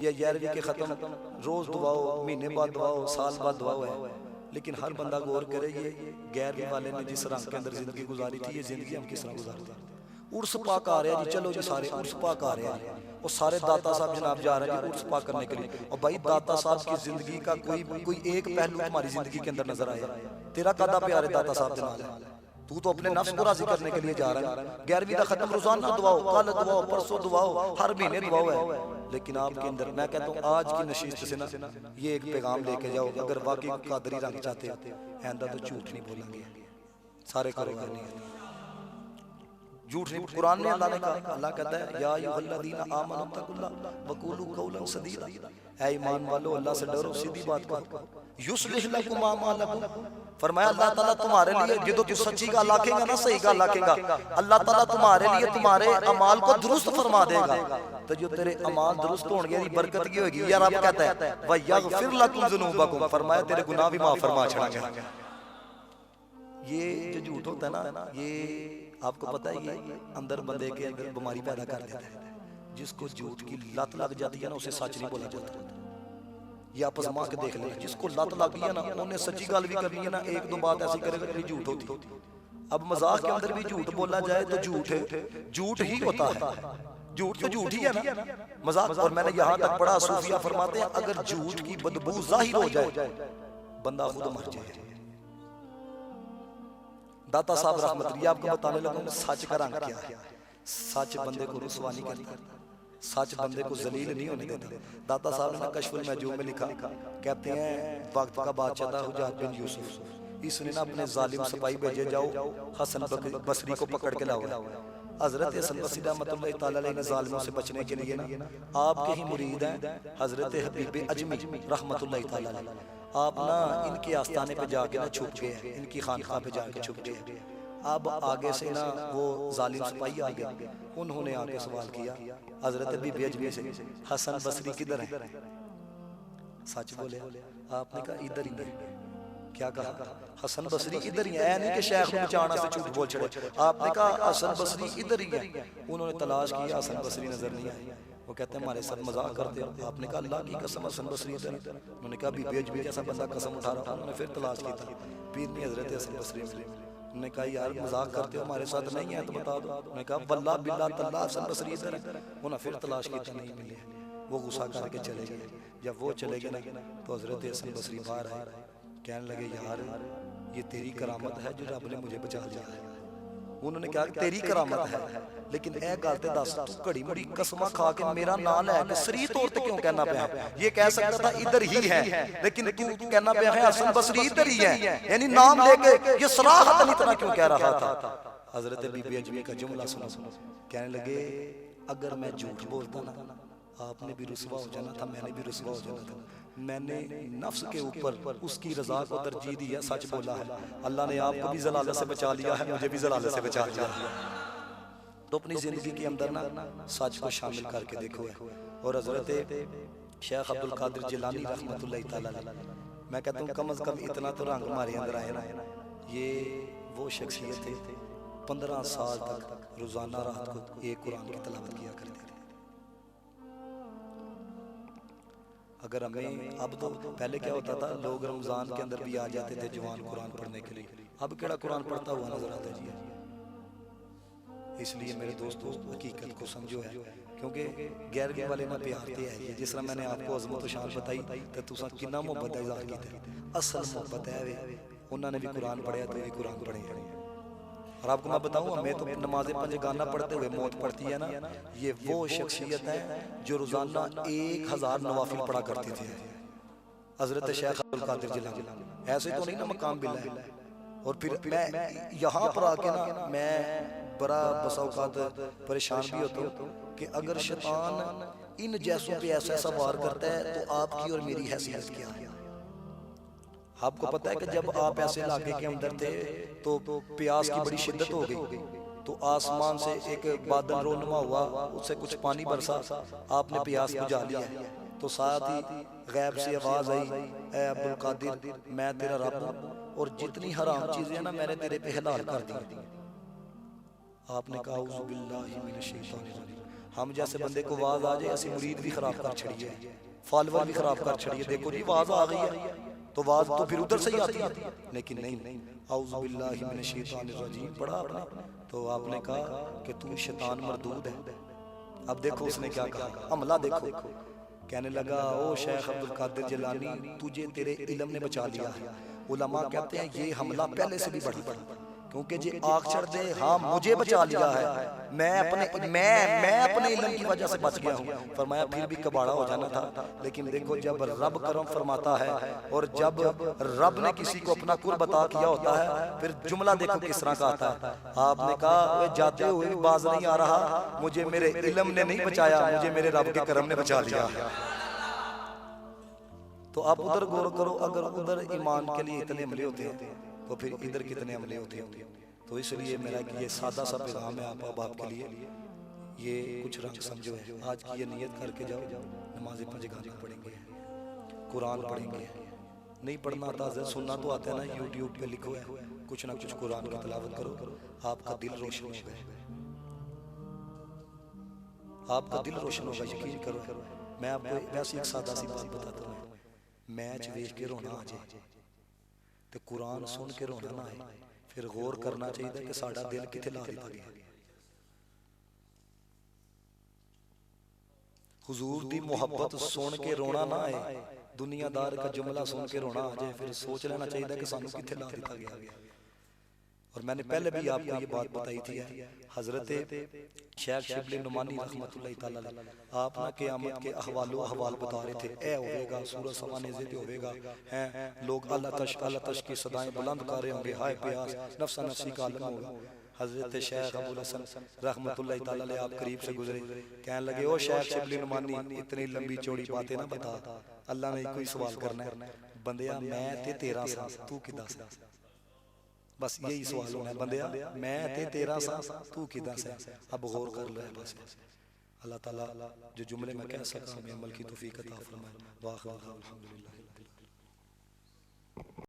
या 11वीं के ख़त्म रोज़ दुआओ, महीने बाद दुआओ, साल बाद दुआओ है, लेकिन हर बंदा गौर करे ये 11वीं वाले ने जिस रंग के अंदर ज़िंदगी गुजारी थी, ये ज़िंदगी हम किस तरह गुजारते हैं। उर्स पाक आ रहा है जी, चलो जी सारे उर्स पाक आ रहे हैं और सारे दाता साहब जनाब जा रहे हैं उर्स पाक करने के लिए। और भाई दाता साहब की ज़िंदगी का कोई एक पहलू तुम्हारी ज़िंदगी के अंदर नजर आया, तेरा कादा प्यारे दाता साहब जनाब, तू तो अपने नफ्स को राजी करने के लिए जा रहा है। 11वीं का खत्म रोजाना दुआओ, कल दुआओ, परसों दुआओ, हर महीने दुआओ है, लेकिन आपके अंदर मैं कहता हूँ आज की नशीस्त से ना ये एक पैगाम लेके जाओ, अगर वाकई कादरी रंग चाहते हो आइंदा तो झूठ नहीं बोलेंगे, सारे कारोबार नहीं, झूठ नहीं। कुरान में अल्लाह ने कहा, अल्लाह कहता है या अय्युहल्लज़ीना आमनू तक़ुल्लाह वक़ूलू क़ौलन सदीदा, ऐ ईमान वालों अल्लाह से डरो, सीधी बात करो। युस्लिह लकुम आमालकुम, फरमाया अल्लाह ताला तुम्हारे लिए जो तू सच्ची गल आखेगा ना, सही गल आखेगा, अल्लाह ताला तुम्हारे लिए तुम्हारे अमाल को दुरुस्त फरमा देगा। तो जो तेरे अमाल दुरुस्त होंगे दी बरकत की होगी, या रब कहता है व यगफिर लकुम ज़ुनूबकुम, फरमाया तेरे गुनाह भी माफ फरमा छड़ांगे। ये जो झूठ होता है ना, ये आपको पता है ये अंदर बंदे के अंदर बीमारी पैदा कर देता है। जिसको झूठ की लत लग जाती है ना, उसे सच नहीं बोला जाता। ये आप आजमा के देख लें, जिसको लत लग गई है ना, उन्हें सच्ची गल भी करनी है ना, एक दो बात ऐसी करेगा कि झूठ होती। अब मजाक के अंदर भी झूठ बोला जाए तो झूठ है, झूठ ही होता है, झूठ तो झूठ ही है ना, मजाक। और मैंने यहाँ तक पढ़ा, सूफिया फरमाते हैं अगर झूठ की बदबू जाहिर हो जाए बंदा खुद मर जाए। दाता साहब रहमतुल्लाह आपको बताने लगा सच का रंग क्या है। सच बंदे को रुसवा नहीं करता, सच बंदे को जलील नहीं होने देता। दाता साहब ने कश्फुल महजूब में लिखा, कहते हैं वक्त का बादशाह था हुजात बिन यूसुफ, इसने ना अपने जालिम सिपाही भेजे, जाओ हसन बसरी को पकड़ के लाओ। हजरत हसन बसरी रहमतुल्लाह तआला अलैहि ने जालिमों से बचने के लिए ना आपके ही मुरीद हैं हजरत हबीब अजमी रहमतुल्लाह तआला अलैहि, आप ना इनके आस्थाने पे जाके ना छुप गए, इनकी खानकाह पे जाके छुप गए। अब आगे से ना वो जालिम सिपाही आ गए, उन्होंने आके सवाल किया हजरत हबीब अजमी से, हसन बसरी किधर है? सच बोले, आपने कहा इधर ही है। क्या कहा? हसन बसरी इधर ही है, नहीं कि शेख बचाना से झूठ बोल छड़े। आपने कहा हसन बसरी इधर ही है। उन्होंने तलाश किया, हसन बसरी नजर नहीं आया। वो कहते हैं हमारे साथ मजाक करते हो। आपने कहा अल्लाह की कसम हसन बसरी इधर। उन्होंने कहा बीबी अजमी जैसा बंदा कसम उठा रहा था। उन्होंने फिर तलाश की था, पीर में हजरत हसन बसरी मिले। उन्होंने कहा यार मजाक करते हो, हमारे साथ नहीं है तो बता दो। उन्होंने कहा वल्लाह बिल्लाह तल्लाह हसन बसरी इधर है। उन्होंने फिर तलाश की था, नहीं मिले। वो गुस्सा करके चले गए। जब वो चले गए ना तो हजरत हसन बसरी बाहर आए, कहने लगे यार ये तेरी करामत है जो रब ने मुझे बचा लिया है। उन्होंने कहा तेरी करामत है, लेकिन ए गल ते दस तू घड़ी मुड़ी कसमा खा के मेरा नाम लैके सरी तौर ते क्यों कहना पाया? ये कह सकता था इधर ही है, लेकिन तू कहना पाया है हसन बसरी इधर ही है, यानी नाम लेके ये सराहतन इतना क्यों कह रहा था? हजरत बीबी अजमी का जुमला सुनो, कहने लगे अगर मैं झूठ बोलता ना आपने भी रुसवा हो जाना था, मैंने भी रुसवा हो जाना था। मैंने नफ्स के ऊपर उसकी रजा को तरजीह दी है, सच बोला है। अल्लाह ने आपको भी जलालत से बचा लिया है, मुझे भी जलालत से बचा लिया है। तो अपनी जिंदगी के अंदर ना सच को शामिल करके देखो। और हजरत शेख अब्दुल कादिर जिलानी रहमतुल्लाह तआला अलैह, मैं कहता हूँ कम अज कम इतना तो रंग हमारे अंदर आए ना। ये वो शख्सियत थे 15 साल तक रोजाना रात को एक कुरान की तलावत किया करते थे। अगर हमें अब तो पहले क्या होता था, लोग रमजान के अंदर भी आ जाते थे जवान कुरान पढ़ने के लिए, अब केड़ा कुरान पढ़ता हुआ नजर आता जी। इसलिए मेरे दोस्तों हकीकत को समझो है, क्योंकि गैर के वाले ना प्यार ते है। जिस तरह मैंने आपको अजमत शान बताई तो तुसा कितना मोहब्बत का इजहार किया, असल मोहब्बत है वे। उन्होंने भी कुरान पढ़िया तो भी कुरान पढ़े। और आपको मैं बताऊं हमें तो नमाज़ें पंज गाना पढ़ते हुए मौत पड़ती है ना। ये वो शख्सियत है जो रोजाना 1000 नवाफिल पढ़ा करते थे। हजरत शेख अब्दुल कादिर जिलानी ऐसे तो नहीं ना मकाम बिला है। और फिर मैं यहाँ पर आके ना मैं बड़ा बसौकात परेशान भी होता हूँ कि अगर शैतान इन जैसों पे ऐसा ऐसा वार करता है तो आपकी और मेरी हैसियत क्या है? आपको पता है कि जब आप ऐसे इलाके के अंदर थे तो प्यास की बड़ी शिद्दत हो गई, तो आसमान से एक बादल रोनुमा हुआ, उससे कुछ पानी बरसा, आपने प्यास बुझा लिया। तो साथ ही गैब से आवाज आई, ऐ अब्दुल कादिर मैं तेरा रब हूं और जितनी हराम चीजें हैं ना मैंने तेरे पे हलाल कर दी। आपने कहा औज़ु बिल्लाहि मिनश शैतानिर रजीम, हम जैसे बंदे को आवाज आ जाए असि मुरीद भी खराब कर छड़िए, फॉलोवर भी खराब कर छड़िए, देखो जी आवाज आ गई है तो आवाज तो फिर उधर से ही आती है। लेकिन नहीं, औज़ु बिल्लाहि मिनश शैतानिर रजीम पढ़ा आपने तो आपने कहा कि तू शैतान मरदूद है। अब देखो उसने क्या कहा, हमला देखो, कहने लगा ओ शेख अब्दुल कादिर जिलानी तुझे तेरे इल्म ने बचा लिया है। उलमा कहते हैं ये हमला पहले से भी बड़ा था, क्योंकि जे आग चढ़ दे हाँ मुझे बचा लिया है, मैं अपने इल्म की वजह से बच गया हूँ। फरमाया फिर भी कबाड़ा हो जाना था, लेकिन देखो जब रब करम फरमाता है और जब रब ने किसी को अपना कुर्ब अता किया होता है फिर जुमला देखो किस तरह का आता है। आपने कहा जाते हुए भी बाज नहीं आ रहा, मुझे मेरे इल्म ने नहीं बचाया, मुझे मेरे रब के करम ने बचा लिया। तो आप उधर गौर करो, अगर उधर ईमान के लिए इतने हमले होते हैं तो फिर इधर कितने हमले होते हैं। तो इसलिए मेरा ये सादा सा पैगाम है आप बाप के लिए, ये कुछ रंग समझो है। आज की ये नियत करके जाओ, नमाज़ें 5 गाने पढ़ेंगे, कुरान पढ़ेंगे। नहीं पढ़ना आता सुनना तो आता है ना, यूट्यूब पे लिखो है कुछ ना कुछ कुरान की तिलावत करो, आपका दिल रोशन होगा, आपका दिल रोशन होगा, यकीन करो। मैं आपको वैसी एक सादा सी बात बताता हूँ, मैच देख के रोना आ जाए तो कुरान सुन के रोना ना आए, फिर गौर करना चाहिए कि साड़ा दिल किथे ला दिता गया। हुजूर दी मोहब्बत सुन के रोना ना आए, दुनियादार का जुमला सुन के रोना आ जाए, फिर सोच लेना चाहिए कि सानू किथे ला दिता गया। और मैंने पहले भी आपको ये बात बताई थी, हजरत शेख शिबली नुमानी रहमतुल्लाह तआला अलैह आप ना क़यामत के अहवाल बता रहे थे, ए होवेगा सूरज सवा नेज़े पे होवेगा, हैं लोग अल्लाह तश की सदाएं बुलंद कर रहे होंगे, हाय प्यास नफ्सा नफ्सी का आलम होगा। हजरत शेख अबुल हसन रहमतुल्लाह तआला अलैह आप करीब से गुजरे, कहने लगे ओ शेख शिबली नुमानी इतनी लंबी चौड़ी बातें ना बता, अल्लाह ने कोई सवाल करना है, बंदिया मैं ते तेरा सा तू किदा सा, बस यही सवाल होना है बंदिया, मैं ते तेरा सा तू किदा सा। अब गौर कर लो बस। अल्लाह ताला जो जुमले में कह सका हमें अमल की तौफीक अता फरमाए। वाह अल्हम्दुलिल्लाह।